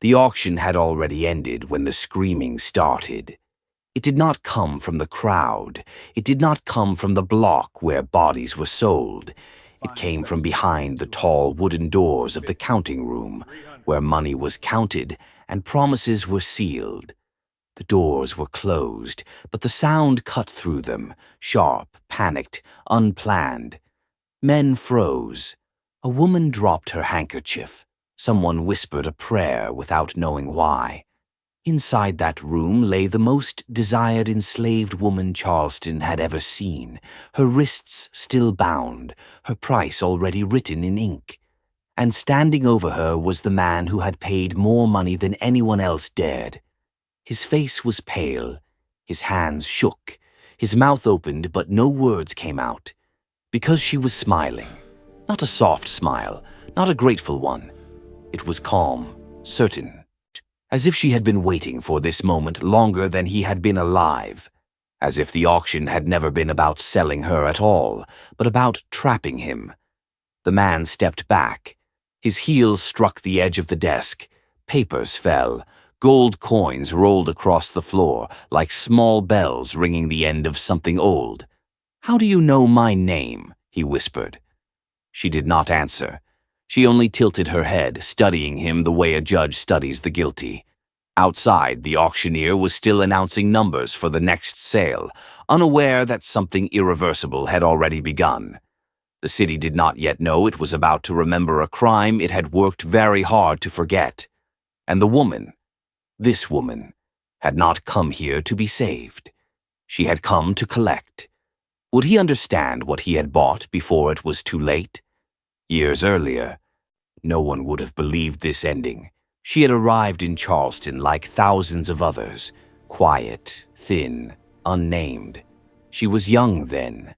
The auction had already ended when the screaming started. It did not come from the crowd. It did not come from the block where bodies were sold. It came from behind the tall wooden doors of the counting room, where money was counted and promises were sealed. The doors were closed, but the sound cut through them, sharp, panicked, unplanned. Men froze. A woman dropped her handkerchief. Someone whispered a prayer without knowing why. Inside that room lay the most desired enslaved woman Charleston had ever seen, her wrists still bound, her price already written in ink. And standing over her was the man who had paid more money than anyone else dared. His face was pale, his hands shook, his mouth opened but no words came out. Because she was smiling. Not a soft smile, not a grateful one. It was calm, certain. As if she had been waiting for this moment longer than he had been alive. As if the auction had never been about selling her at all, but about trapping him. The man stepped back. His heels struck the edge of the desk. Papers fell. Gold coins rolled across the floor, like small bells ringing the end of something old. "How do you know my name?" he whispered. She did not answer. She only tilted her head, studying him the way a judge studies the guilty. Outside, the auctioneer was still announcing numbers for the next sale, unaware that something irreversible had already begun. The city did not yet know it was about to remember a crime it had worked very hard to forget. And the woman, this woman, had not come here to be saved. She had come to collect. Would he understand what he had bought before it was too late? Years earlier, no one would have believed this ending. She had arrived in Charleston like thousands of others, quiet, thin, unnamed. She was young then,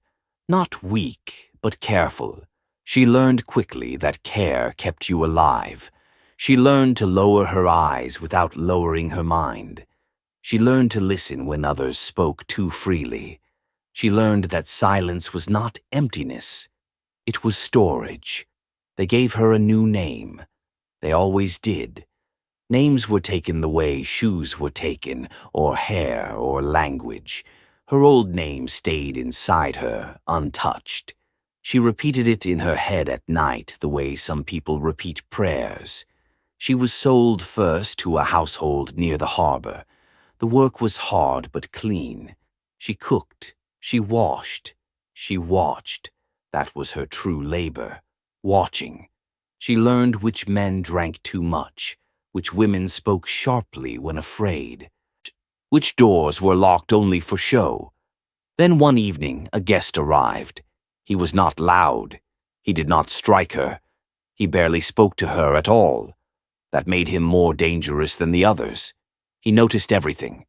not weak, but careful. She learned quickly that care kept you alive. She learned to lower her eyes without lowering her mind. She learned to listen when others spoke too freely. She learned that silence was not emptiness. It was storage. They gave her a new name. They always did. Names were taken the way shoes were taken, or hair, or language. Her old name stayed inside her, untouched. She repeated it in her head at night the way some people repeat prayers. She was sold first to a household near the harbor. The work was hard but clean. She cooked. She washed. She watched. That was her true labor. Watching. She learned which men drank too much, which women spoke sharply when afraid, which doors were locked only for show. Then one evening a guest arrived. He was not loud. He did not strike her. He barely spoke to her at all. That made him more dangerous than the others. He noticed everything.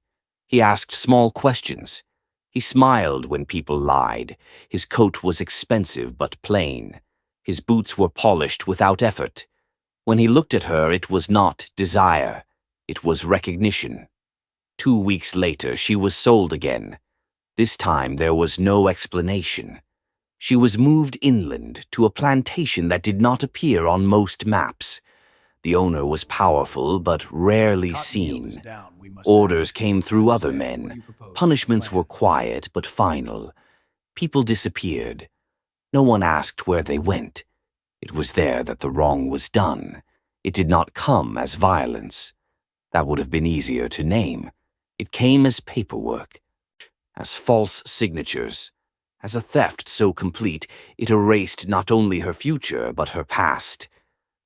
He asked small questions. He smiled when people lied. His coat was expensive but plain. His boots were polished without effort. When he looked at her, it was not desire. It was recognition. 2 weeks later, she was sold again. This time, there was no explanation. She was moved inland to a plantation that did not appear on most maps. The owner was powerful but rarely seen. Orders came through other men. Punishments were quiet but final. People disappeared. No one asked where they went. It was there that the wrong was done. It did not come as violence. That would have been easier to name. It came as paperwork, as false signatures, as a theft so complete it erased not only her future but her past.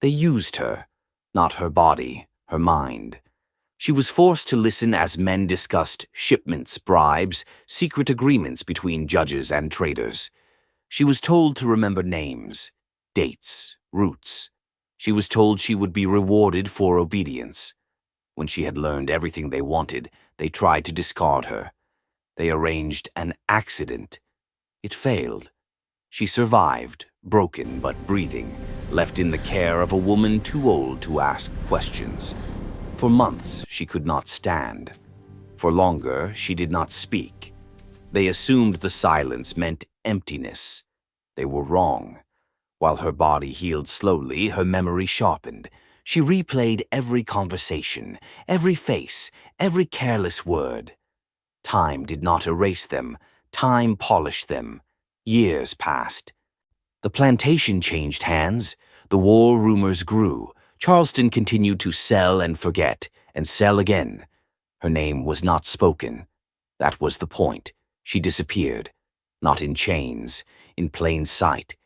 They used her, not her body, her mind. She was forced to listen as men discussed shipments, bribes, secret agreements between judges and traders. She was told to remember names, dates, routes. She was told she would be rewarded for obedience. When she had learned everything they wanted, they tried to discard her. They arranged an accident. It failed. She survived, broken but breathing, left in the care of a woman too old to ask questions. For months, she could not stand. For longer, she did not speak. They assumed the silence meant emptiness. They were wrong. While her body healed slowly, her memory sharpened. She replayed every conversation, every face, every careless word. Time did not erase them. Time polished them. Years passed. The plantation changed hands. The war rumors grew. Charleston continued to sell and forget, and sell again. Her name was not spoken. That was the point. She disappeared. Not in chains, in plain sight.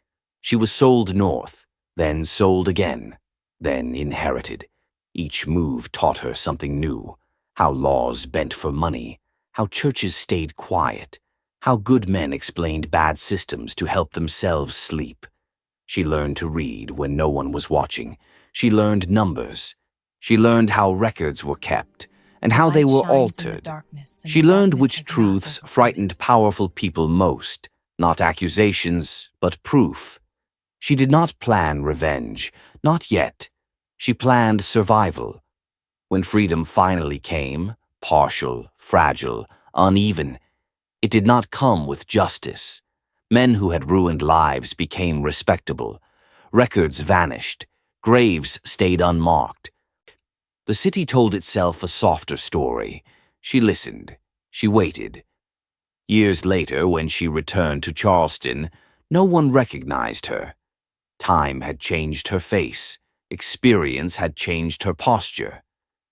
She was sold north, then sold again, then inherited. Each move taught her something new. How laws bent for money. How churches stayed quiet. How good men explained bad systems to help themselves sleep. She learned to read when no one was watching. She learned numbers. She learned how records were kept and how they were altered. She learned which truths frightened powerful people most, not accusations, but proof. She did not plan revenge, not yet. She planned survival. When freedom finally came, partial, fragile, uneven, it did not come with justice. Men who had ruined lives became respectable. Records vanished. Graves stayed unmarked. The city told itself a softer story. She listened. She waited. Years later, when she returned to Charleston, no one recognized her. Time had changed her face. Experience had changed her posture.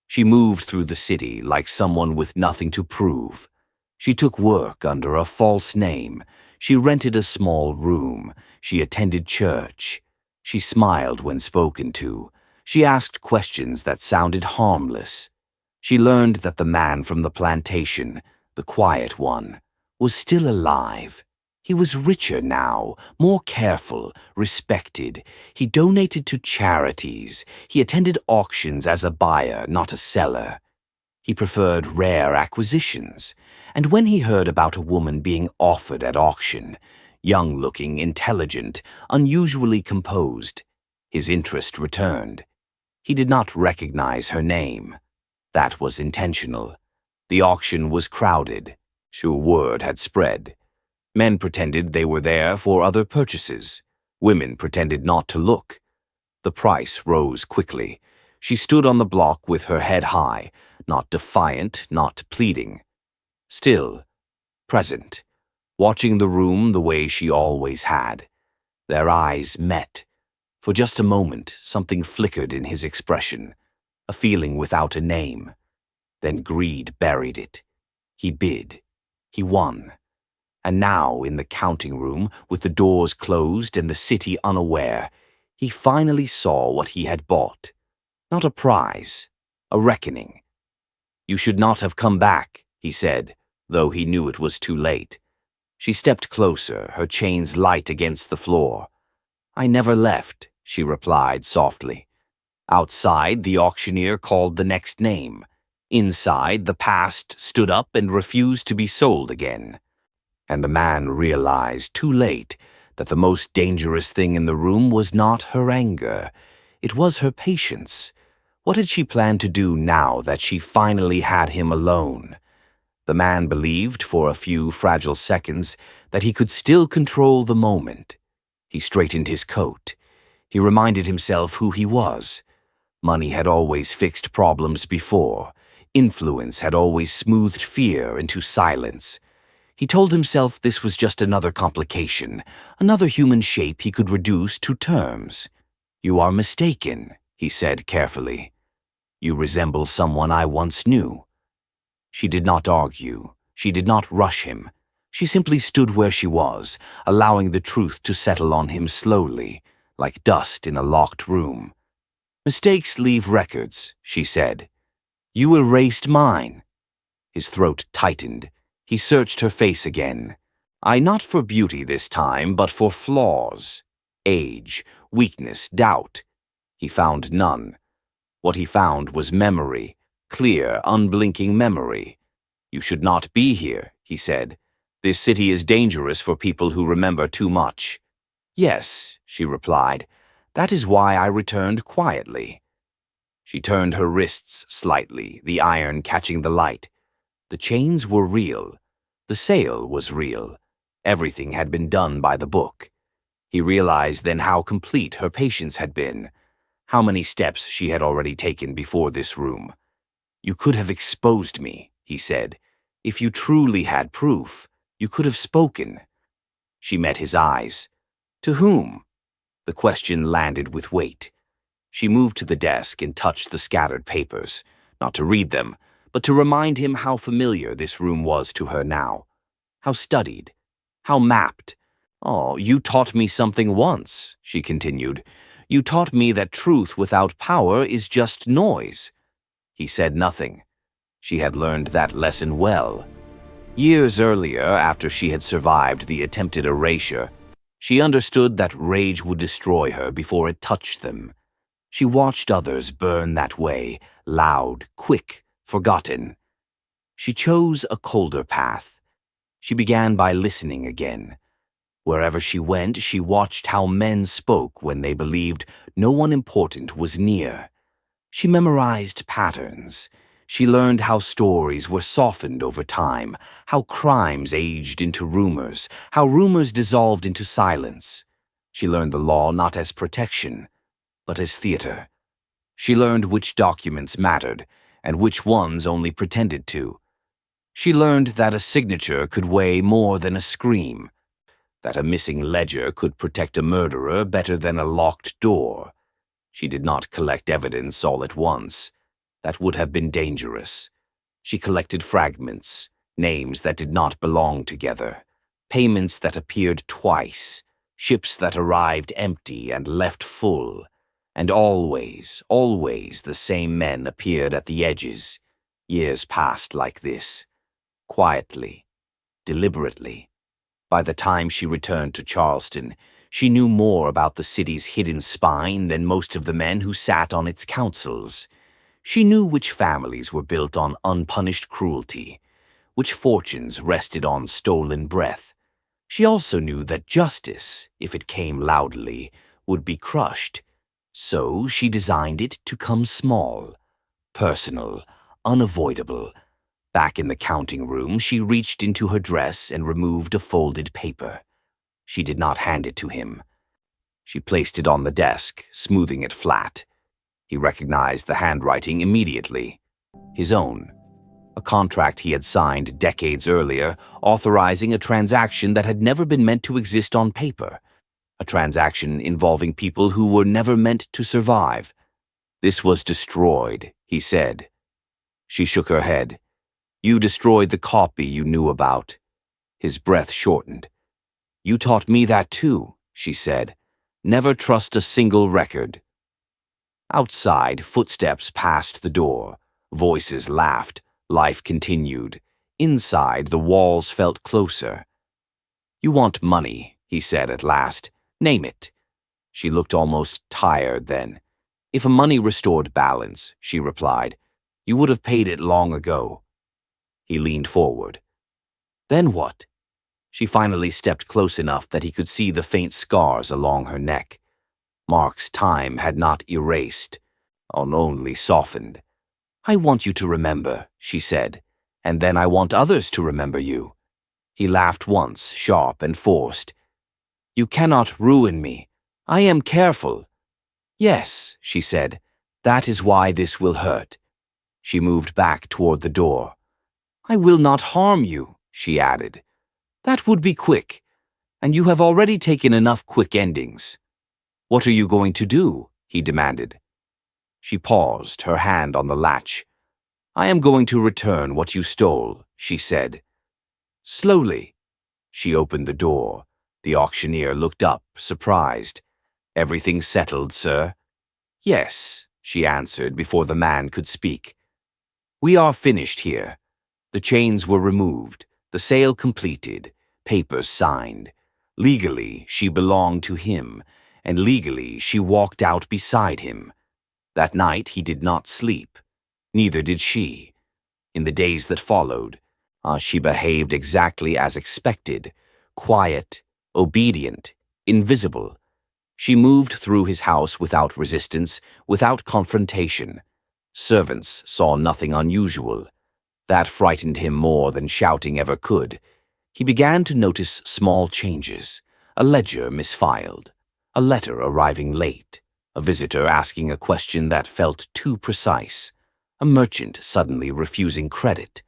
She moved through the city like someone with nothing to prove. She took work under a false name. She rented a small room. She attended church. She smiled when spoken to. She asked questions that sounded harmless. She learned that the man from the plantation, the quiet one, was still alive. He was richer now, more careful, respected. He donated to charities. He attended auctions as a buyer, not a seller. He preferred rare acquisitions. And when he heard about a woman being offered at auction, young-looking, intelligent, unusually composed, his interest returned. He did not recognize her name. That was intentional. The auction was crowded. Sure, word had spread. Men pretended they were there for other purchases. Women pretended not to look. The price rose quickly. She stood on the block with her head high, not defiant, not pleading. Still, present, watching the room the way she always had. Their eyes met. For just a moment, something flickered in his expression, a feeling without a name. Then greed buried it. He bid. He won. And now, in the counting room, with the doors closed and the city unaware, he finally saw what he had bought. Not a prize, a reckoning. "You should not have come back," he said, though he knew it was too late. She stepped closer, her chains light against the floor. "I never left," she replied softly. Outside, the auctioneer called the next name. Inside, the past stood up and refused to be sold again. And the man realized, too late, that the most dangerous thing in the room was not her anger. It was her patience. What had she planned to do now that she finally had him alone? The man believed, for a few fragile seconds, that he could still control the moment. He straightened his coat. He reminded himself who he was. Money had always fixed problems before. Influence had always smoothed fear into silence. He told himself this was just another complication, another human shape he could reduce to terms. "You are mistaken," he said carefully. "You resemble someone I once knew." She did not argue. She did not rush him. She simply stood where she was, allowing the truth to settle on him slowly, like dust in a locked room. "Mistakes leave records," she said. "You erased mine." His throat tightened. He searched her face again. Not for beauty this time, but for flaws. Age, weakness, doubt. He found none. What he found was memory, clear, unblinking memory. "You should not be here," he said. "This city is dangerous for people who remember too much." "Yes," she replied. "That is why I returned quietly." She turned her wrists slightly, the iron catching the light. The chains were real. The sale was real. Everything had been done by the book. He realized then how complete her patience had been. How many steps she had already taken before this room. "You could have exposed me," he said. "If you truly had proof, you could have spoken." She met his eyes. "To whom?" The question landed with weight. She moved to the desk and touched the scattered papers, not to read them, but to remind him how familiar this room was to her now. How studied, how mapped. "Oh, you taught me something once," she continued. "You taught me that truth without power is just noise." He said nothing. She had learned that lesson well. Years earlier, after she had survived the attempted erasure, she understood that rage would destroy her before it touched them. She watched others burn that way, loud, quick, forgotten. She chose a colder path. She began by listening again. Wherever she went, she watched how men spoke when they believed no one important was near. She memorized patterns. She learned how stories were softened over time, how crimes aged into rumors, how rumors dissolved into silence. She learned the law not as protection, but as theater. She learned which documents mattered and which ones only pretended to. She learned that a signature could weigh more than a scream, that a missing ledger could protect a murderer better than a locked door. She did not collect evidence all at once. That would have been dangerous. She collected fragments, names that did not belong together, payments that appeared twice, ships that arrived empty and left full. And always, always the same men appeared at the edges. Years passed like this, quietly, deliberately. By the time she returned to Charleston, she knew more about the city's hidden spine than most of the men who sat on its councils. She knew which families were built on unpunished cruelty, which fortunes rested on stolen breath. She also knew that justice, if it came loudly, would be crushed. So she designed it to come small, personal, unavoidable. Back in the counting room, she reached into her dress and removed a folded paper. She did not hand it to him. She placed it on the desk, smoothing it flat. He recognized the handwriting immediately. His own. A contract he had signed decades earlier, authorizing a transaction that had never been meant to exist on paper. A transaction involving people who were never meant to survive. "This was destroyed," he said. She shook her head. "You destroyed the copy you knew about." His breath shortened. "You taught me that too," she said. "Never trust a single record." Outside, footsteps passed the door. Voices laughed. Life continued. Inside, the walls felt closer. "You want money," he said at last. "Name it." She looked almost tired then. "If money restored balance," she replied, "you would have paid it long ago." He leaned forward. "Then what?" She finally stepped close enough that he could see the faint scars along her neck. Mark's time had not erased, only softened. "I want you to remember," she said, "and then I want others to remember you." He laughed once, sharp and forced. "You cannot ruin me. I am careful." "Yes," she said, "that is why this will hurt." She moved back toward the door. "I will not harm you," she added. "That would be quick, and you have already taken enough quick endings." "What are you going to do?" he demanded. She paused, her hand on the latch. "I am going to return what you stole," she said. Slowly. She opened the door. The auctioneer looked up, surprised. "Everything settled, sir?" "Yes," she answered before the man could speak. "We are finished here." The chains were removed, the sale completed, papers signed. Legally, she belonged to him, and legally she walked out beside him. That night he did not sleep. Neither did she. In the days that followed, she behaved exactly as expected, quiet, obedient, invisible. She moved through his house without resistance, without confrontation. Servants saw nothing unusual. That frightened him more than shouting ever could. He began to notice small changes. A ledger misfiled. A letter arriving late. A visitor asking a question that felt too precise. A merchant suddenly refusing credit.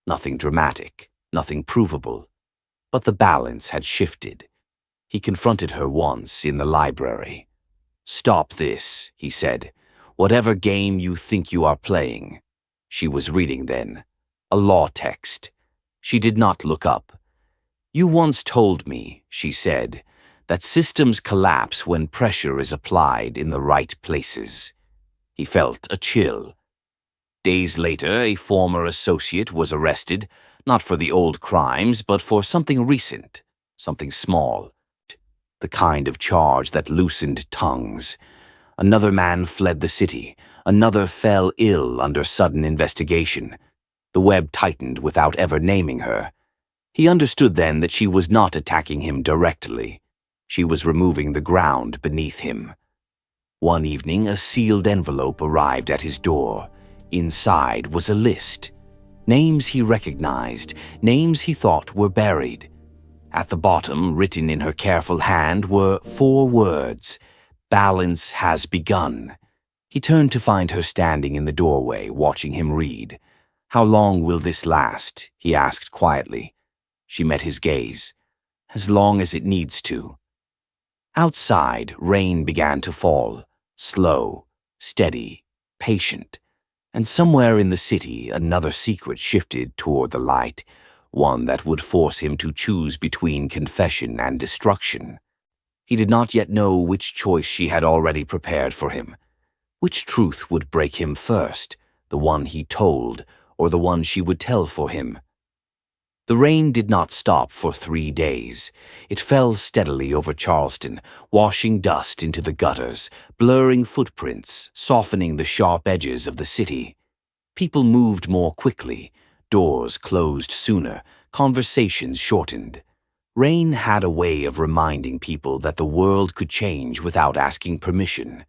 Nothing dramatic, nothing provable. But the balance had shifted. He confronted her once in the library. "Stop this," he said. "Whatever game you think you are playing." She was reading then. A law text. She did not look up. "You once told me," she said, "that systems collapse when pressure is applied in the right places." He felt a chill. Days later, a former associate was arrested, not for the old crimes, but for something recent, something small. The kind of charge that loosened tongues. Another man fled the city. Another fell ill under sudden investigation. The web tightened without ever naming her. He understood then that she was not attacking him directly. She was removing the ground beneath him. One evening, a sealed envelope arrived at his door. Inside was a list. Names he recognized, names he thought were buried. At the bottom, written in her careful hand, were 4 words: "Balance has begun." He turned to find her standing in the doorway, watching him read. "How long will this last?" he asked quietly. She met his gaze. "As long as it needs to." Outside, rain began to fall, slow, steady, patient. And somewhere in the city, another secret shifted toward the light, one that would force him to choose between confession and destruction. He did not yet know which choice she had already prepared for him. Which truth would break him first, the one he told, or the one she would tell for him? The rain did not stop for 3 days. It fell steadily over Charleston, washing dust into the gutters, blurring footprints, softening the sharp edges of the city. People moved more quickly, doors closed sooner, conversations shortened. Rain had a way of reminding people that the world could change without asking permission.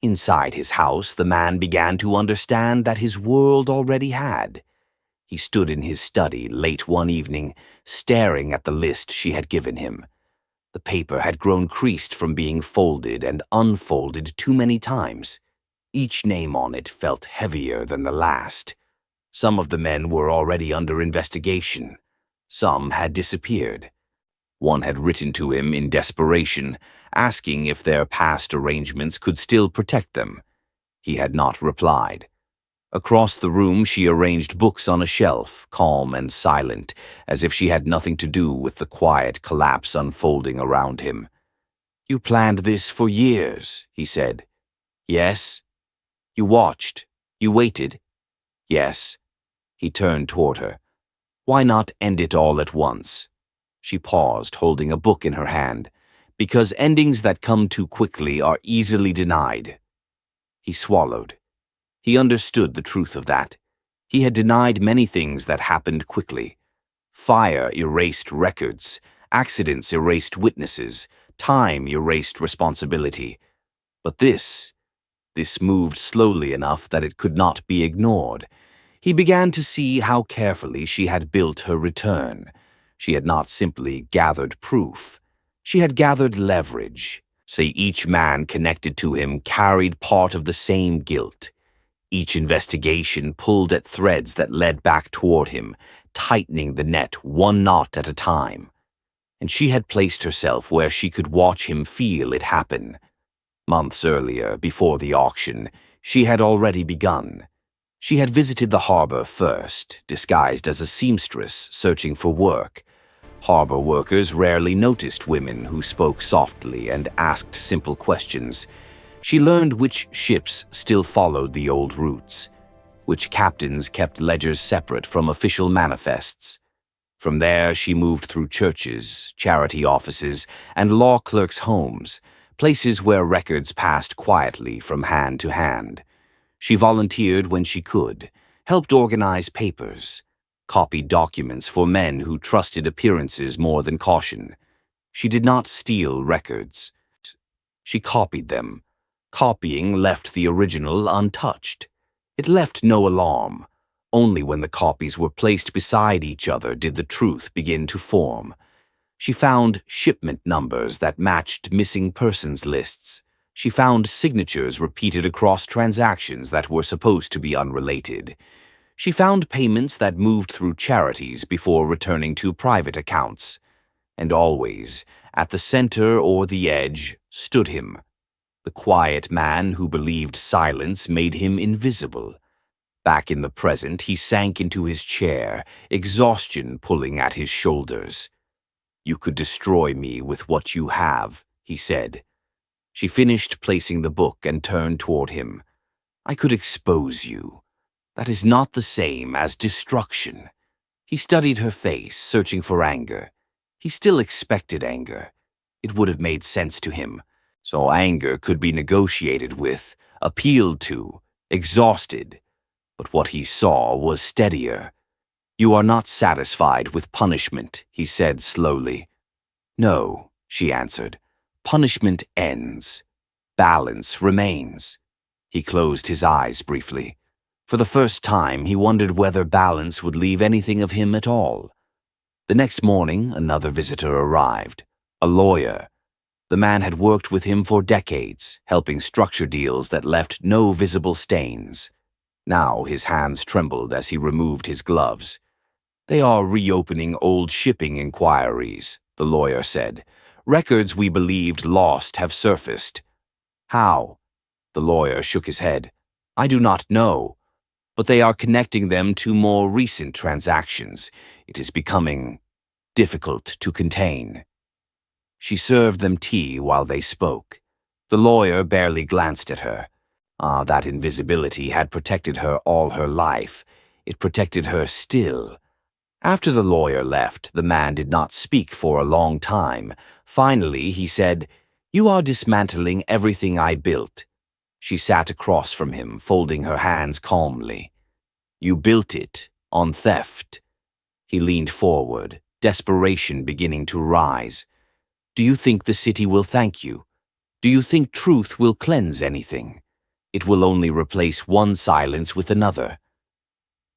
Inside his house, the man began to understand that his world already had. He stood in his study late one evening, staring at the list she had given him. The paper had grown creased from being folded and unfolded too many times. Each name on it felt heavier than the last. Some of the men were already under investigation. Some had disappeared. One had written to him in desperation, asking if their past arrangements could still protect them. He had not replied. Across the room, she arranged books on a shelf, calm and silent, as if she had nothing to do with the quiet collapse unfolding around him. "You planned this for years," he said. "Yes." "You watched. You waited." "Yes." He turned toward her. "Why not end it all at once?" She paused, holding a book in her hand. "Because endings that come too quickly are easily denied." He swallowed. He understood the truth of that. He had denied many things that happened quickly. Fire erased records, accidents erased witnesses, time erased responsibility. But this moved slowly enough that it could not be ignored. He began to see how carefully she had built her return. She had not simply gathered proof. She had gathered leverage. Say each man connected to him carried part of the same guilt. Each investigation pulled at threads that led back toward him, tightening the net one knot at a time. And she had placed herself where she could watch him feel it happen. Months earlier, before the auction, she had already begun. She had visited the harbor first, disguised as a seamstress searching for work. Harbor workers rarely noticed women who spoke softly and asked simple questions. She learned which ships still followed the old routes, which captains kept ledgers separate from official manifests. From there, she moved through churches, charity offices, and law clerks' homes, places where records passed quietly from hand to hand. She volunteered when she could, helped organize papers, copied documents for men who trusted appearances more than caution. She did not steal records. She copied them. Copying left the original untouched. It left no alarm. Only when the copies were placed beside each other did the truth begin to form. She found shipment numbers that matched missing persons lists, She found signatures repeated across transactions that were supposed to be unrelated. She found payments that moved through charities before returning to private accounts. And always, at the center or the edge, stood him. The quiet man who believed silence made him invisible. Back in the present, he sank into his chair, exhaustion pulling at his shoulders. "You could destroy me with what you have," he said. She finished placing the book and turned toward him. "I could expose you. That is not the same as destruction." He studied her face, searching for anger. He still expected anger. It would have made sense to him. So anger could be negotiated with, appealed to, exhausted. But what he saw was steadier. "You are not satisfied with punishment," he said slowly. "No," she answered. "Punishment ends. Balance remains." He closed his eyes briefly. For the first time, he wondered whether balance would leave anything of him at all. The next morning, another visitor arrived. A lawyer. The man had worked with him for decades, helping structure deals that left no visible stains. Now his hands trembled as he removed his gloves. "They are reopening old shipping inquiries," the lawyer said. "Records we believed lost have surfaced." "How?" The lawyer shook his head. "I do not know. But they are connecting them to more recent transactions. It is becoming difficult to contain." She served them tea while they spoke. The lawyer barely glanced at her. That invisibility had protected her all her life. It protected her still. After the lawyer left, the man did not speak for a long time. Finally, he said, "You are dismantling everything I built." She sat across from him, folding her hands calmly. "You built it on theft." He leaned forward, desperation beginning to rise. "Do you think the city will thank you? Do you think truth will cleanse anything? It will only replace one silence with another."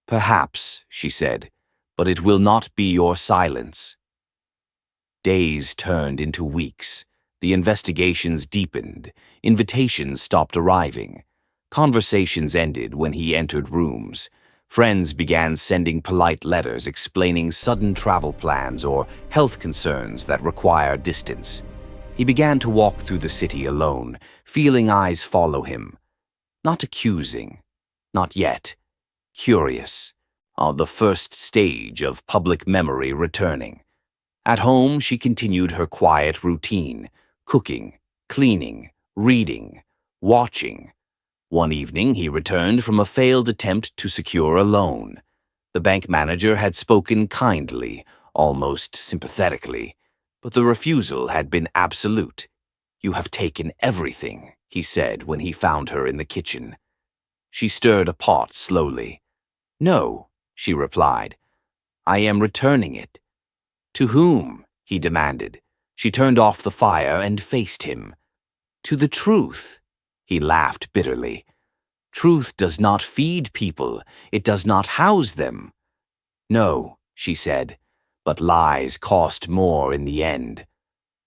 "Perhaps," she said, "but it will not be your silence." Days turned into weeks. The investigations deepened. Invitations stopped arriving. Conversations ended when he entered rooms. Friends began sending polite letters explaining sudden travel plans or health concerns that require distance. He began to walk through the city alone, feeling eyes follow him. Not accusing. Not yet. Curious. The first stage of public memory returning. At home, she continued her quiet routine, cooking, cleaning, reading, watching. One evening, he returned from a failed attempt to secure a loan. The bank manager had spoken kindly, almost sympathetically, but the refusal had been absolute. "You have taken everything," he said when he found her in the kitchen. She stirred a pot slowly. "No," she replied. "I am returning it." "To whom?" he demanded. She turned off the fire and faced him. "To the truth." He laughed bitterly. "Truth does not feed people. It does not house them." "No," she said, "but lies cost more in the end."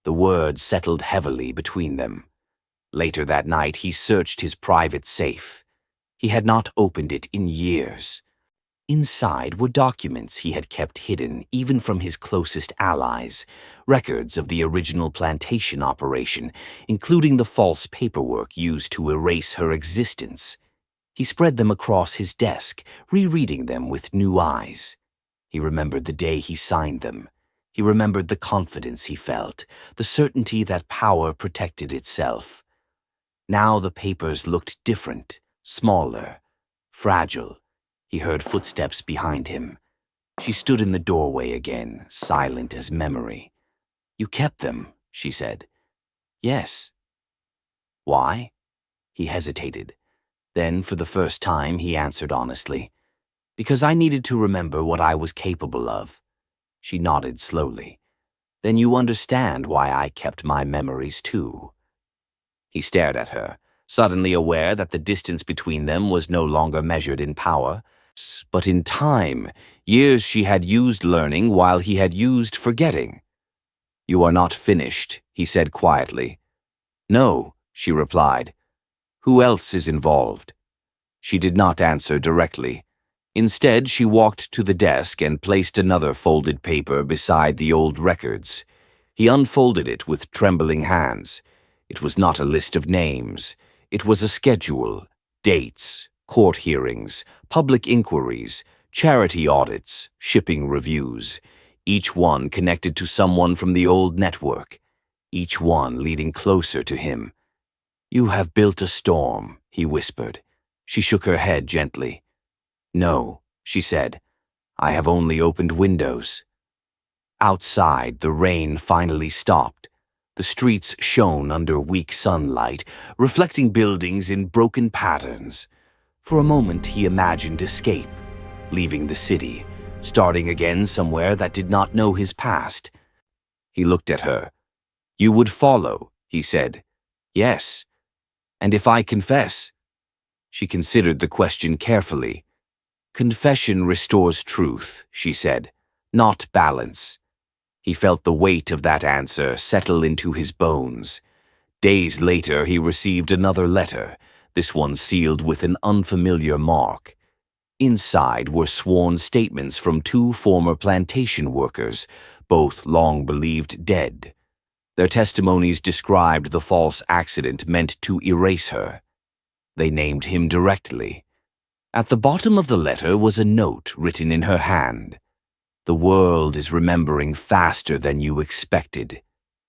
The words settled heavily between them. Later that night, he searched his private safe. He had not opened it in years. Inside were documents he had kept hidden even from his closest allies, records of the original plantation operation, including the false paperwork used to erase her existence. He spread them across his desk, rereading them with new eyes. He remembered the day he signed them. He remembered the confidence he felt, the certainty that power protected itself. Now the papers looked different, smaller, fragile. He heard footsteps behind him. She stood in the doorway again, silent as memory. "You kept them," she said. "Yes." "Why?" He hesitated. Then, for the first time, he answered honestly. "Because I needed to remember what I was capable of." She nodded slowly. "Then you understand why I kept my memories too." He stared at her, suddenly aware that the distance between them was no longer measured in power, but in time, years she had used learning while he had used forgetting. "You are not finished," he said quietly. "No," she replied. Who else is involved? She did not answer directly. Instead, she walked to the desk and placed another folded paper beside the old records. He unfolded it with trembling hands. It was not a list of names. It was a schedule, dates, court hearings, public inquiries, charity audits, shipping reviews, each one connected to someone from the old network, each one leading closer to him. You have built a storm, he whispered. She shook her head gently. No, she said. I have only opened windows. Outside, the rain finally stopped. The streets shone under weak sunlight, reflecting buildings in broken patterns. For a moment, he imagined escape, leaving the city, starting again somewhere that did not know his past. He looked at her. You would follow, he said. Yes. And if I confess? She considered the question carefully. Confession restores truth, she said, not balance. He felt the weight of that answer settle into his bones. Days later, he received another letter, this one sealed with an unfamiliar mark. Inside were sworn statements from two former plantation workers, both long believed dead. Their testimonies described the false accident meant to erase her. They named him directly. At the bottom of the letter was a note written in her hand. The world is remembering faster than you expected.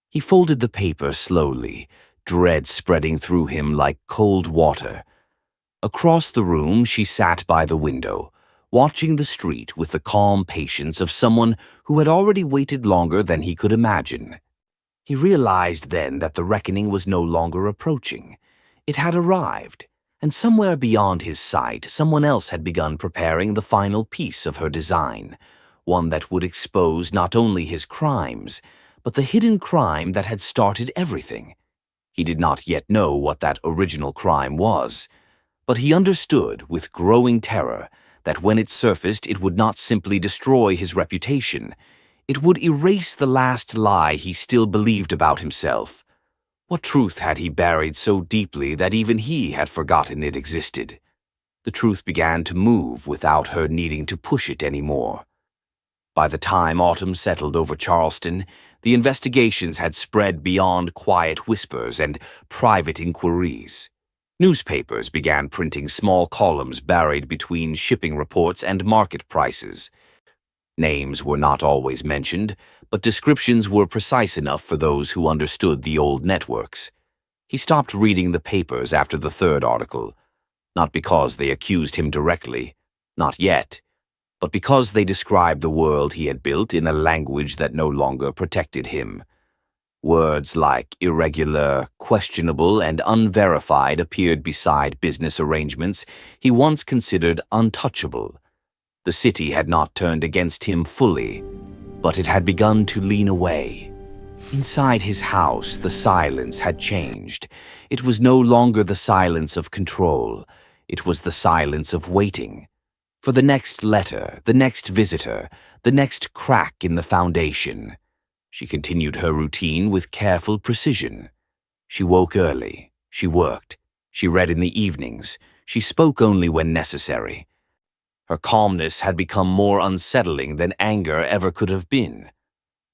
He folded the paper slowly, dread spreading through him like cold water. Across the room, she sat by the window, watching the street with the calm patience of someone who had already waited longer than he could imagine. He realized then that the reckoning was no longer approaching. It had arrived, and somewhere beyond his sight, someone else had begun preparing the final piece of her design, one that would expose not only his crimes, but the hidden crime that had started everything. He did not yet know what that original crime was, but he understood with growing terror that when it surfaced it would not simply destroy his reputation, it would erase the last lie he still believed about himself. What truth had he buried so deeply that even he had forgotten it existed? The truth began to move without her needing to push it anymore. By the time autumn settled over Charleston, the investigations had spread beyond quiet whispers and private inquiries. Newspapers began printing small columns buried between shipping reports and market prices. Names were not always mentioned, but descriptions were precise enough for those who understood the old networks. He stopped reading the papers after the third article, not because they accused him directly, not yet, but because they described the world he had built in a language that no longer protected him. Words like irregular, questionable, and unverified appeared beside business arrangements he once considered untouchable. The city had not turned against him fully, but it had begun to lean away. Inside his house, the silence had changed. It was no longer the silence of control. It was the silence of waiting. For the next letter, the next visitor, the next crack in the foundation. She continued her routine with careful precision. She woke early. She worked. She read in the evenings. She spoke only when necessary. Her calmness had become more unsettling than anger ever could have been.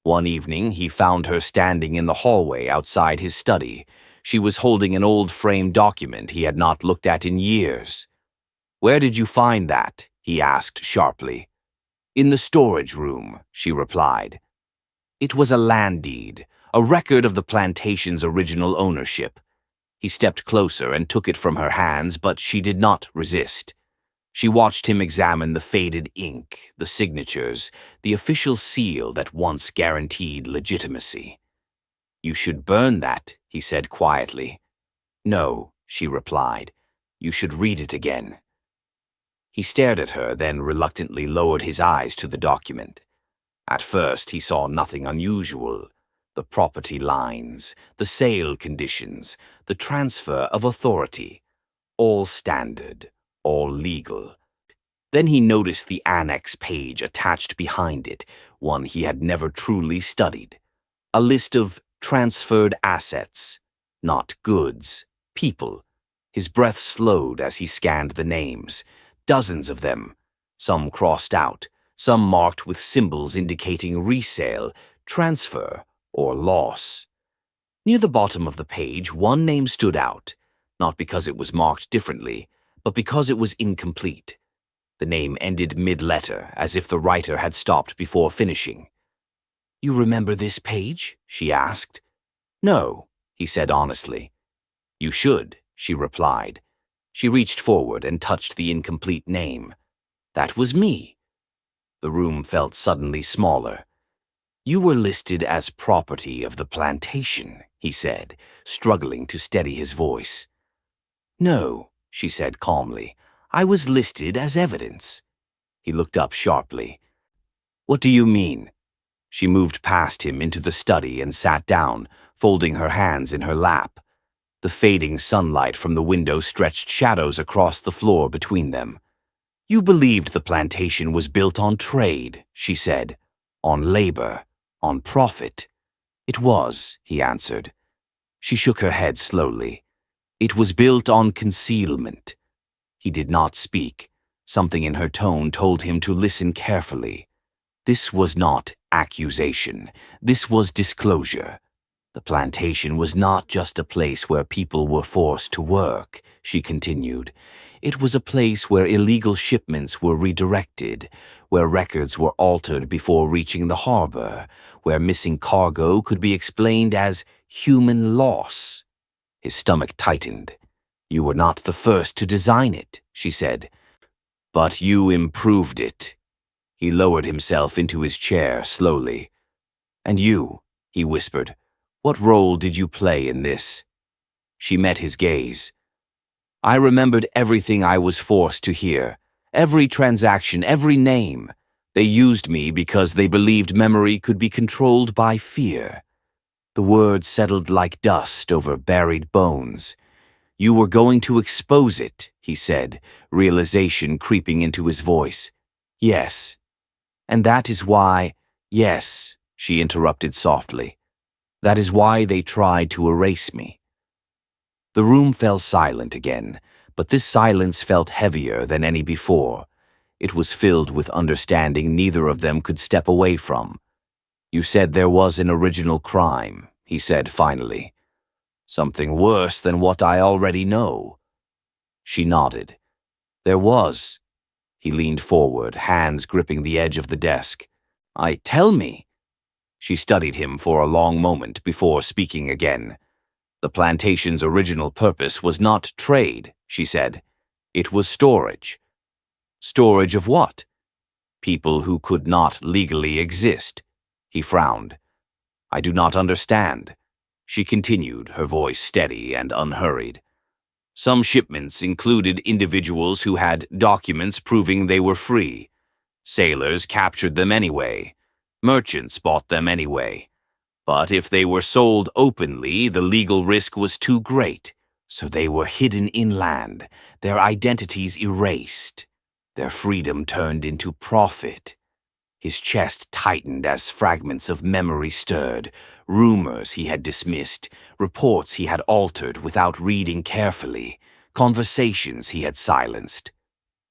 One evening, he found her standing in the hallway outside his study. She was holding an old framed document he had not looked at in years. "Where did you find that?" he asked sharply. "In the storage room," she replied. It was a land deed, a record of the plantation's original ownership. He stepped closer and took it from her hands, but she did not resist. She watched him examine the faded ink, the signatures, the official seal that once guaranteed legitimacy. "You should burn that," he said quietly. "No," she replied. "You should read it again." He stared at her, then reluctantly lowered his eyes to the document. At first, he saw nothing unusual. The property lines, the sale conditions, the transfer of authority. All standard, all legal. Then he noticed the annex page attached behind it, one he had never truly studied. A list of transferred assets. Not goods, people. His breath slowed as he scanned the names. Dozens of them. Some crossed out, some marked with symbols indicating resale, transfer, or loss. Near the bottom of the page, one name stood out, not because it was marked differently, but because it was incomplete. The name ended mid-letter, as if the writer had stopped before finishing. "You remember this page?" she asked. "No," he said honestly. "You should," she replied. She reached forward and touched the incomplete name. "That was me." The room felt suddenly smaller. "You were listed as property of the plantation," he said, struggling to steady his voice. "No," she said calmly. "I was listed as evidence." He looked up sharply. "What do you mean?" She moved past him into the study and sat down, folding her hands in her lap. The fading sunlight from the window stretched shadows across the floor between them. "You believed the plantation was built on trade," she said. "On labor, on profit." "It was," he answered. She shook her head slowly. "It was built on concealment." He did not speak. Something in her tone told him to listen carefully. This was not accusation. This was disclosure. The plantation was not just a place where people were forced to work, she continued. It was a place where illegal shipments were redirected, where records were altered before reaching the harbor, where missing cargo could be explained as human loss. His stomach tightened. "You were not the first to design it," she said. "But you improved it." He lowered himself into his chair slowly. "And you," he whispered, "what role did you play in this?" She met his gaze. "I remembered everything I was forced to hear, every transaction, every name. They used me because they believed memory could be controlled by fear." The words settled like dust over buried bones. "You were going to expose it," he said, realization creeping into his voice. "Yes. And that is why—" "Yes," she interrupted softly. "That is why they tried to erase me." The room fell silent again, but this silence felt heavier than any before. It was filled with understanding neither of them could step away from. "You said there was an original crime," he said finally. "Something worse than what I already know." She nodded. "There was." He leaned forward, hands gripping the edge of the desk. Tell me." She studied him for a long moment before speaking again. "The plantation's original purpose was not trade," she said. "It was storage." "Storage of what?" "People who could not legally exist." He frowned. "I do not understand." She continued, her voice steady and unhurried. "Some shipments included individuals who had documents proving they were free. Sailors captured them anyway. Merchants bought them anyway. But if they were sold openly, the legal risk was too great. So they were hidden inland, their identities erased, their freedom turned into profit." His chest tightened as fragments of memory stirred, rumors he had dismissed, reports he had altered without reading carefully, conversations he had silenced.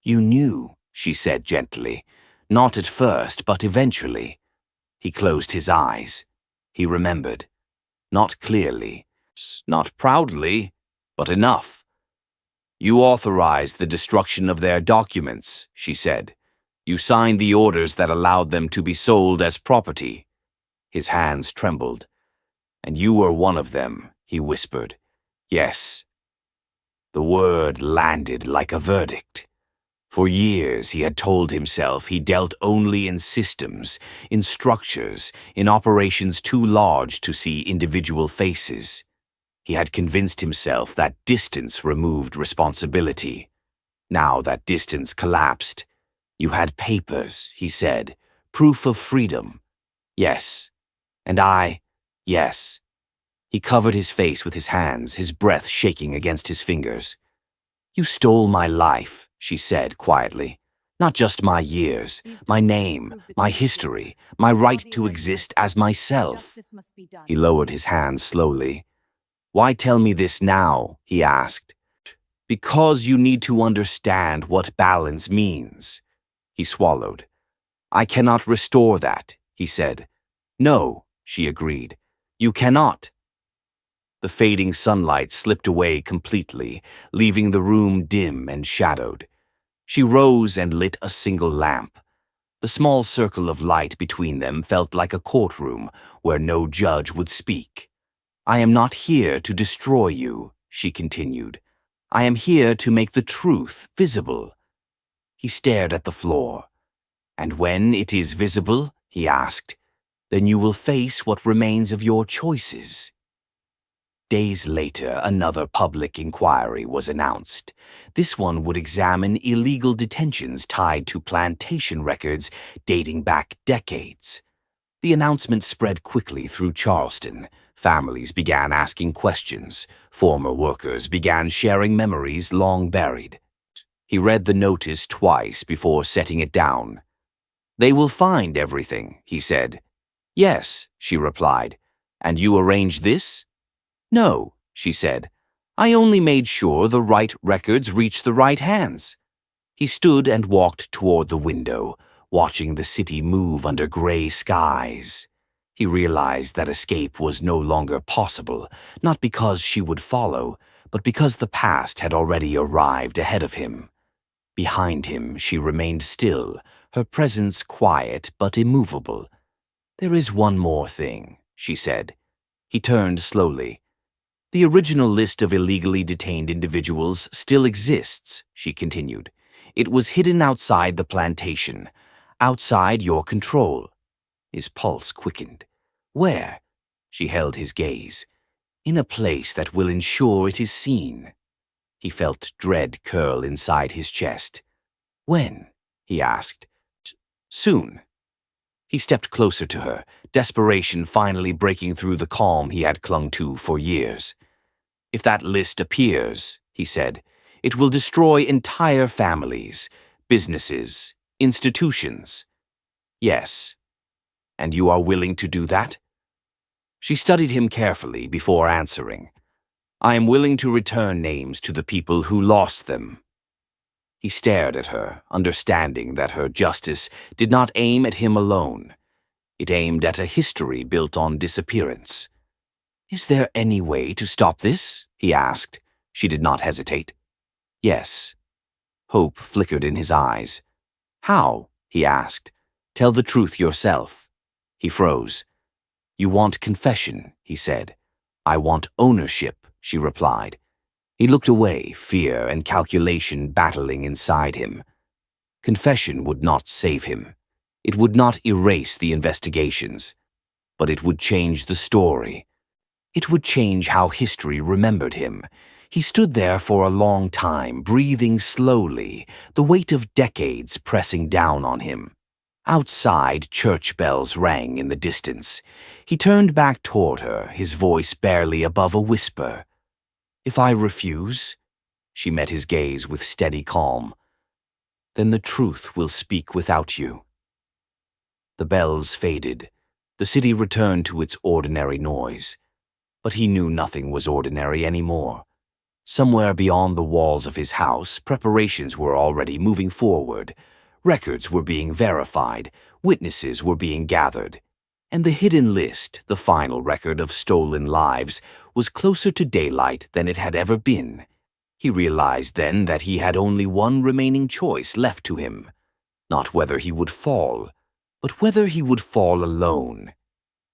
"You knew," she said gently. "Not at first, but eventually." He closed his eyes. He remembered. Not clearly, not proudly, but enough. "You authorized the destruction of their documents," she said. "You signed the orders that allowed them to be sold as property." His hands trembled. "And you were one of them," he whispered. "Yes." The word landed like a verdict. For years he had told himself he dealt only in systems, in structures, in operations too large to see individual faces. He had convinced himself that distance removed responsibility. Now that distance collapsed. "You had papers," he said, "proof of freedom." "Yes." "And I—" "Yes." He covered his face with his hands, his breath shaking against his fingers. "You stole my life," she said quietly. "Not just my years, my name, my history, my right to exist as myself." He lowered his hands slowly. "Why tell me this now?" he asked. "Because you need to understand what balance means." He swallowed. "I cannot restore that," he said. "No," she agreed. "You cannot." The fading sunlight slipped away completely, leaving the room dim and shadowed. She rose and lit a single lamp. The small circle of light between them felt like a courtroom where no judge would speak. "I am not here to destroy you," she continued. "I am here to make the truth visible." He stared at the floor. "And when it is visible," he asked, "then you will face what remains of your choices." Days later, another public inquiry was announced. This one would examine illegal detentions tied to plantation records dating back decades. The announcement spread quickly through Charleston. Families began asking questions. Former workers began sharing memories long buried. He read the notice twice before setting it down. "They will find everything," he said. "Yes," she replied. "And you arranged this?" "No," she said. "I only made sure the right records reached the right hands." He stood and walked toward the window, watching the city move under gray skies. He realized that escape was no longer possible, not because she would follow, but because the past had already arrived ahead of him. Behind him, she remained still, her presence quiet but immovable. "There is one more thing," she said. He turned slowly. "The original list of illegally detained individuals still exists," she continued. "It was hidden outside the plantation, outside your control." His pulse quickened. "Where?" She held his gaze. "In a place that will ensure it is seen." He felt dread curl inside his chest. "When?" he asked. "Soon." He stepped closer to her, desperation finally breaking through the calm he had clung to for years. "If that list appears," he said, "it will destroy entire families, businesses, institutions." "Yes." "And you are willing to do that?" She studied him carefully before answering. "I am willing to return names to the people who lost them." He stared at her, understanding that her justice did not aim at him alone. It aimed at a history built on disappearance. "Is there any way to stop this?" he asked. She did not hesitate. "Yes." Hope flickered in his eyes. "How?" he asked. "Tell the truth yourself." He froze. "You want confession," he said. "I want ownership," she replied. He looked away, fear and calculation battling inside him. Confession would not save him. It would not erase the investigations. But it would change the story. It would change how history remembered him. He stood there for a long time, breathing slowly, the weight of decades pressing down on him. Outside, church bells rang in the distance. He turned back toward her, his voice barely above a whisper. "If I refuse?" She met his gaze with steady calm. "Then the truth will speak without you." The bells faded. The city returned to its ordinary noise. But he knew nothing was ordinary anymore. Somewhere beyond the walls of his house, preparations were already moving forward. Records were being verified, witnesses were being gathered. And the hidden list, the final record of stolen lives, was closer to daylight than it had ever been. He realized then that he had only one remaining choice left to him. Not whether he would fall, but whether he would fall alone.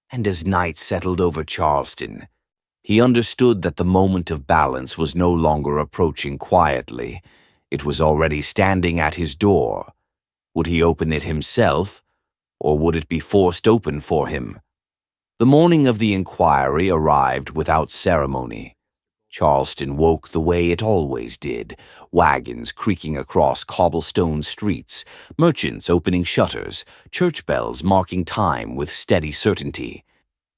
And as night settled over Charleston, he understood that the moment of balance was no longer approaching quietly. It was already standing at his door. Would he open it himself, or would it be forced open for him? The morning of the inquiry arrived without ceremony. Charleston woke the way it always did, wagons creaking across cobblestone streets, merchants opening shutters, church bells marking time with steady certainty.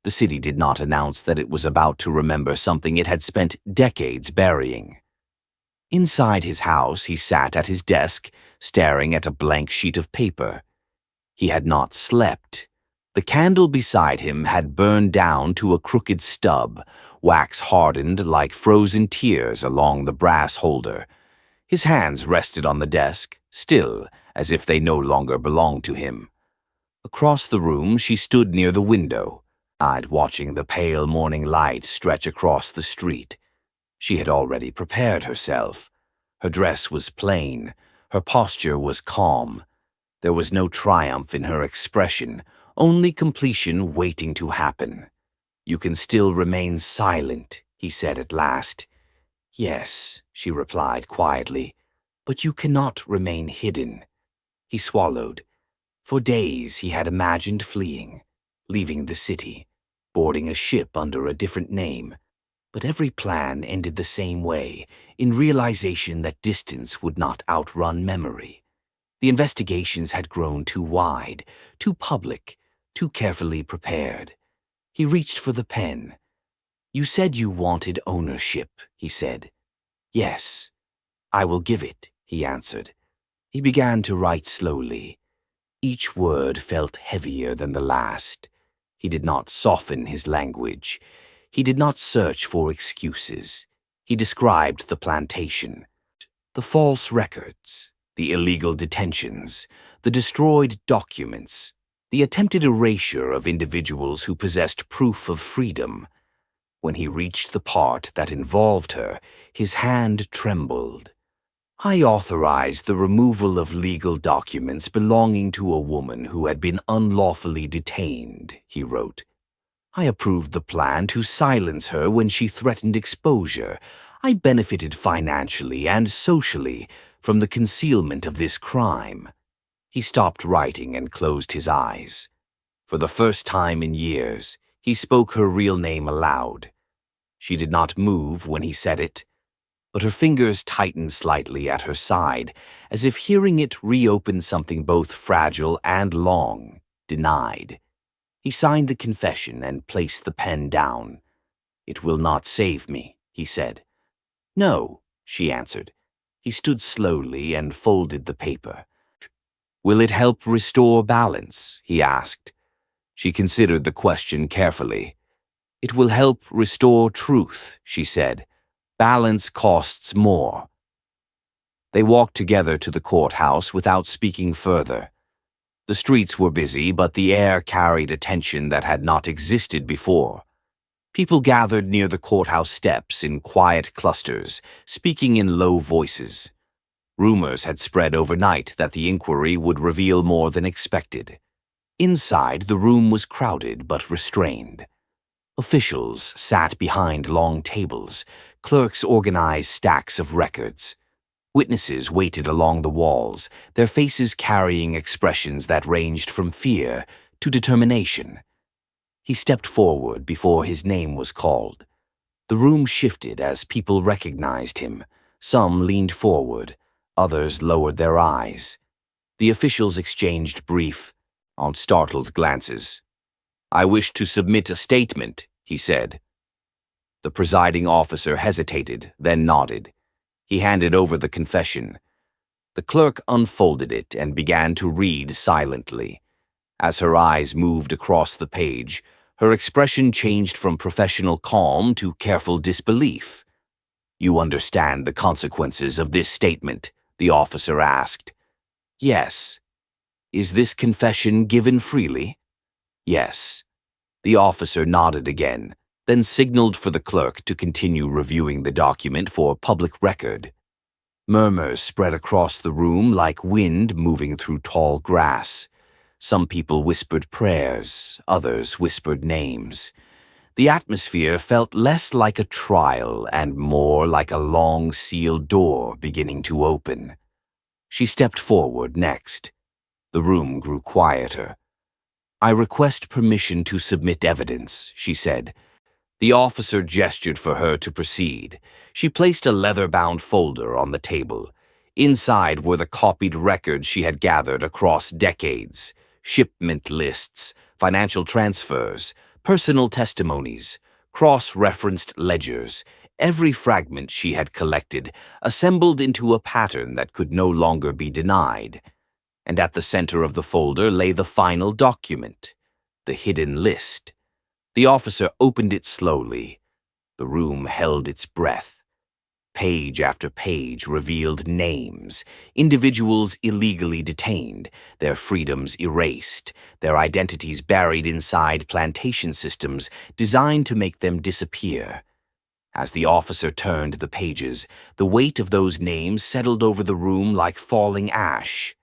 The city did not announce that it was about to remember something it had spent decades burying. Inside his house, he sat at his desk, staring at a blank sheet of paper. He had not slept. The candle beside him had burned down to a crooked stub, wax hardened like frozen tears along the brass holder. His hands rested on the desk, still, as if they no longer belonged to him. Across the room, she stood near the window, eyed watching the pale morning light stretch across the street. She had already prepared herself. Her dress was plain, her posture was calm. There was no triumph in her expression, only completion waiting to happen. "You can still remain silent," he said at last. "Yes," she replied quietly, "but you cannot remain hidden." He swallowed. For days he had imagined fleeing, leaving the city, boarding a ship under a different name. But every plan ended the same way, in realization that distance would not outrun memory. The investigations had grown too wide, too public, too carefully prepared. He reached for the pen. "You said you wanted ownership," he said. "Yes, I will give it," he answered. He began to write slowly. Each word felt heavier than the last. He did not soften his language. He did not search for excuses. He described the plantation, the false records, the illegal detentions, the destroyed documents, the attempted erasure of individuals who possessed proof of freedom. When he reached the part that involved her, his hand trembled. "I authorized the removal of legal documents belonging to a woman who had been unlawfully detained," he wrote. "I approved the plan to silence her when she threatened exposure. I benefited financially and socially from the concealment of this crime." He stopped writing and closed his eyes. For the first time in years, he spoke her real name aloud. She did not move when he said it, but her fingers tightened slightly at her side, as if hearing it reopened something both fragile and long denied. He signed the confession and placed the pen down. "It will not save me," he said. "No," she answered. He stood slowly and folded the paper. "Will it help restore balance?" he asked. She considered the question carefully. "It will help restore truth," she said. "Balance costs more." They walked together to the courthouse without speaking further. The streets were busy, but the air carried a tension that had not existed before. People gathered near the courthouse steps in quiet clusters, speaking in low voices. Rumors had spread overnight that the inquiry would reveal more than expected. Inside, the room was crowded but restrained. Officials sat behind long tables. Clerks organized stacks of records. Witnesses waited along the walls, their faces carrying expressions that ranged from fear to determination. He stepped forward before his name was called. The room shifted as people recognized him. Some leaned forward, others lowered their eyes. The officials exchanged brief, startled glances. "I wish to submit a statement," he said. The presiding officer hesitated, then nodded. He handed over the confession. The clerk unfolded it and began to read silently. As her eyes moved across the page, her expression changed from professional calm to careful disbelief. "You understand the consequences of this statement?" the officer asked. "Yes." "Is this confession given freely?" "Yes." The officer nodded again, then signaled for the clerk to continue reviewing the document for public record. Murmurs spread across the room like wind moving through tall grass. Some people whispered prayers, others whispered names. The atmosphere felt less like a trial and more like a long sealed door beginning to open. She stepped forward next. The room grew quieter. "I request permission to submit evidence," she said. The officer gestured for her to proceed. She placed a leather-bound folder on the table. Inside were the copied records she had gathered across decades: shipment lists, financial transfers, personal testimonies, cross-referenced ledgers, every fragment she had collected, assembled into a pattern that could no longer be denied. And at the center of the folder lay the final document. The hidden list. The officer opened it slowly. The room held its breath. Page after page revealed names, individuals illegally detained, their freedoms erased, their identities buried inside plantation systems designed to make them disappear. As the officer turned the pages, the weight of those names settled over the room like falling ash.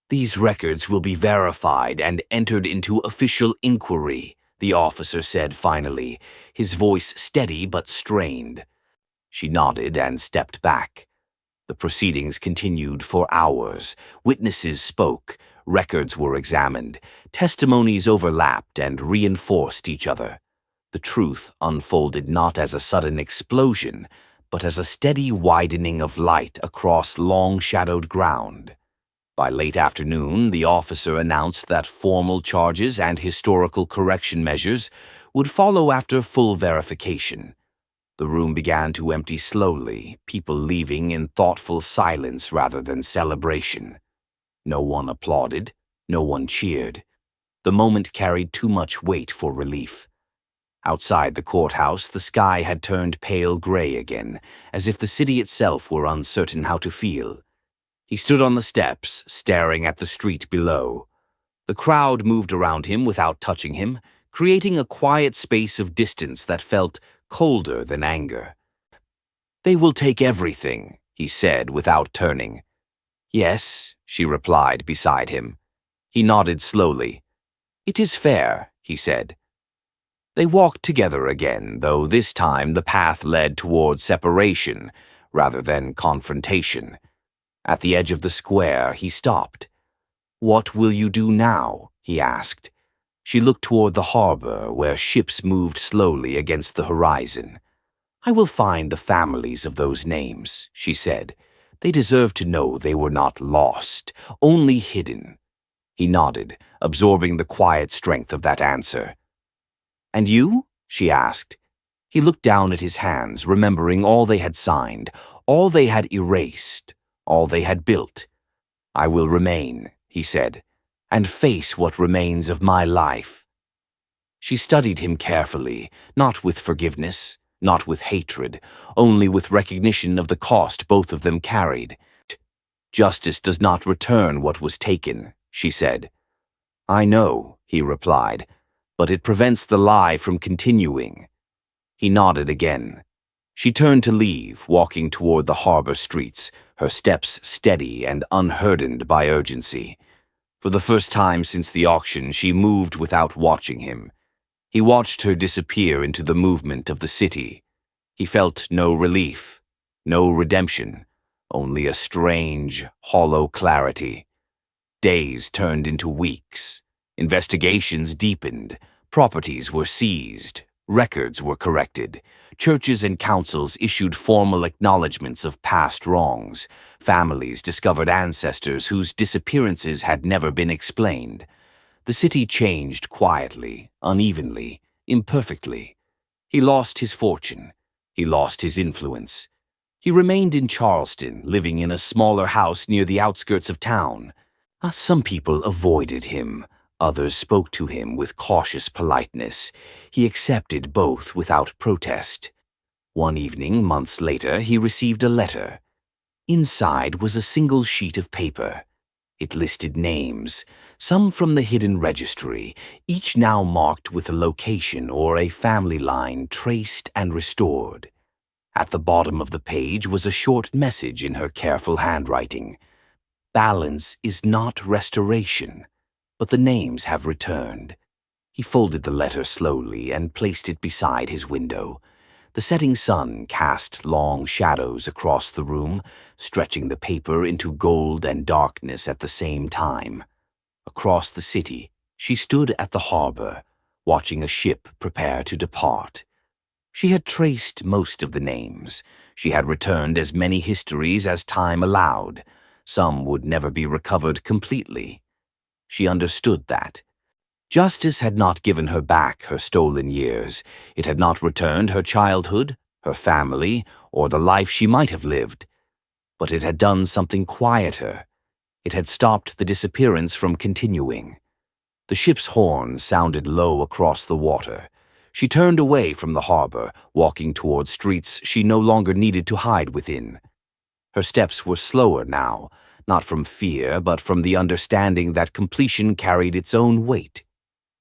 "These records will be verified and entered into official inquiry," the officer said finally, his voice steady but strained. She nodded and stepped back. The proceedings continued for hours. Witnesses spoke, records were examined, testimonies overlapped and reinforced each other. The truth unfolded not as a sudden explosion, but as a steady widening of light across long-shadowed ground. By late afternoon, the officer announced that formal charges and historical correction measures would follow after full verification. The room began to empty slowly, people leaving in thoughtful silence rather than celebration. No one applauded, no one cheered. The moment carried too much weight for relief. Outside the courthouse, the sky had turned pale gray again, as if the city itself were uncertain how to feel. He stood on the steps, staring at the street below. The crowd moved around him without touching him, creating a quiet space of distance that felt colder than anger. "They will take everything," he said without turning. "Yes," she replied beside him. He nodded slowly. "It is fair," he said. They walked together again, though this time the path led toward separation rather than confrontation. At the edge of the square, he stopped. "What will you do now?" he asked. She looked toward the harbor, where ships moved slowly against the horizon. "I will find the families of those names," she said. "They deserve to know they were not lost, only hidden." He nodded, absorbing the quiet strength of that answer. "And you?" she asked. He looked down at his hands, remembering all they had signed, all they had erased, all they had built. "I will remain," he said, "and face what remains of my life." She studied him carefully, not with forgiveness, not with hatred, only with recognition of the cost both of them carried. "Justice does not return what was taken," she said. "I know," he replied, "but it prevents the lie from continuing." He nodded again. She turned to leave, walking toward the harbor streets, her steps steady and unburdened by urgency. For the first time since the auction, she moved without watching him. He watched her disappear into the movement of the city. He felt no relief, no redemption, only a strange, hollow clarity. Days turned into weeks. Investigations deepened. Properties were seized. Records were corrected. Churches and councils issued formal acknowledgments of past wrongs. Families discovered ancestors whose disappearances had never been explained. The city changed quietly, unevenly, imperfectly. He lost his fortune. He lost his influence. He remained in Charleston, living in a smaller house near the outskirts of town. Some people avoided him. Others spoke to him with cautious politeness. He accepted both without protest. One evening, months later, he received a letter. Inside was a single sheet of paper. It listed names, some from the hidden registry, each now marked with a location or a family line traced and restored. At the bottom of the page was a short message in her careful handwriting. "Balance is not restoration, but the names have returned." He folded the letter slowly and placed it beside his window. The setting sun cast long shadows across the room, stretching the paper into gold and darkness at the same time. Across the city, she stood at the harbor, watching a ship prepare to depart. She had traced most of the names. She had returned as many histories as time allowed. Some would never be recovered completely. She understood that. Justice had not given her back her stolen years. It had not returned her childhood, her family, or the life she might have lived. But it had done something quieter. It had stopped the disappearance from continuing. The ship's horn sounded low across the water. She turned away from the harbor, walking toward streets she no longer needed to hide within. Her steps were slower now, not from fear, but from the understanding that completion carried its own weight.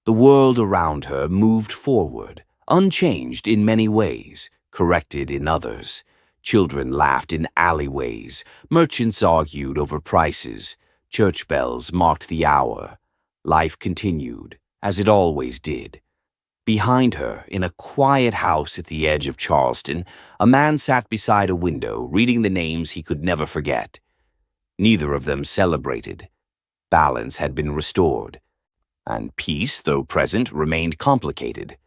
The world around her moved forward, unchanged in many ways, corrected in others. Children laughed in alleyways, merchants argued over prices, church bells marked the hour. Life continued, as it always did. Behind her, in a quiet house at the edge of Charleston, a man sat beside a window, reading the names he could never forget. Neither of them celebrated. Balance had been restored, and peace, though present, remained complicated.